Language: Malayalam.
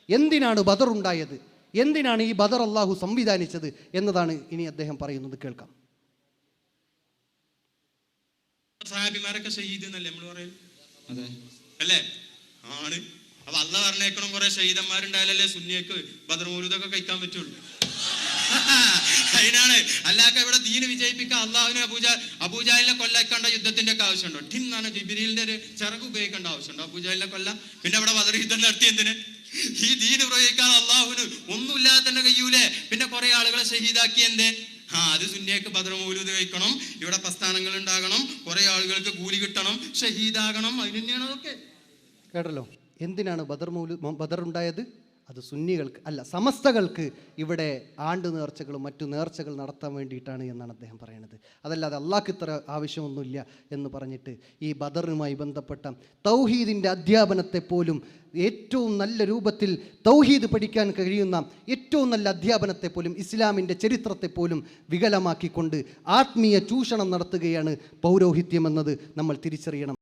എന്തിനാണ് ബദർ ഉണ്ടായത്, എന്തിനാണ് ഈ ബദർ അള്ളാഹു സംവിധാനിച്ചത് എന്നതാണ് ഇനി അദ്ദേഹം പറയുന്നത്. കേൾക്കാം. സഹാബിമാരൊക്കെ ഷഹീദ് എന്നല്ലേ നമ്മൾ പറയുന്നത്? അതെ അല്ലേ? ആണ്. അപ്പൊ അള്ളാഹ് പറഞ്ഞേക്കണം കുറെ ഷഹീദന്മാരുണ്ടായാലല്ലേ സുന്നിയക്ക് ബദർ മൗലൂദൊക്കെ കഴിക്കാൻ പറ്റുള്ളൂ. അതിനാണ്. അല്ലാതെ ഇവിടെ ദീന് വിജയിപ്പിക്കാൻ അള്ളാഹുവിനെ അബൂജാലിനെ കൊല്ലാക്കേണ്ട യുദ്ധത്തിന്റെ ഒക്കെ ആവശ്യമുണ്ടോ? ടിന്നാണ് ജിബ്രീലിന്റെ ഒരു ചിറക് ഉപയോഗിക്കേണ്ട ആവശ്യമുണ്ടോ അബൂജാലിനെ കൊല്ലാം? പിന്നെ അവിടെ ബദർ യുദ്ധം നടത്തി എന്തിന്? ഈ ദീന് പ്രയോഗിക്കാൻ അള്ളാഹുവിന് ഒന്നുമില്ലാതെ തന്നെ കഴിയൂലേ? പിന്നെ കുറെ ആളുകളെ ഷഹീദാക്കി എന്തേ? അത് സുന്നിയക്ക് ബദർ മൗലൂദ് കഴിക്കണം, ഇവിടെ പ്രസ്ഥാനങ്ങൾ ഉണ്ടാകണം, കുറെ ആളുകൾക്ക് കൂലി കിട്ടണം, ഷഹീദാകണം. അതിന് തന്നെയാണ് അതൊക്കെ. കേട്ടല്ലോ. എന്തിനാണ് ബദർ ഉണ്ടായത്? അത് സുന്നികൾക്ക് അല്ല, സമസ്തകൾക്ക് ഇവിടെ ആണ്ട് നേർച്ചകളും മറ്റു നേർച്ചകൾ നടത്താൻ വേണ്ടിയിട്ടാണ് എന്നാണ് അദ്ദേഹം പറയുന്നത്. അതല്ലാതെ അള്ളാഹ്ക്ക് ഇത്ര ആവശ്യമൊന്നുമില്ല എന്ന് പറഞ്ഞിട്ട് ഈ ബദറുമായി ബന്ധപ്പെട്ട തൗഹീദിൻ്റെ അധ്യാപനത്തെ പോലും ഏറ്റവും നല്ല രൂപത്തിൽ തൗഹീദ് പഠിക്കാൻ കഴിയുന്ന ഏറ്റവും നല്ല അധ്യാപനത്തെ പോലും ഇസ്ലാമിൻ്റെ ചരിത്രത്തെ പോലും വികലമാക്കിക്കൊണ്ട് ആത്മീയ ചൂഷണം നടത്തുകയാണ് പൗരോഹിത്യം എന്നത് നമ്മൾ തിരിച്ചറിയണം.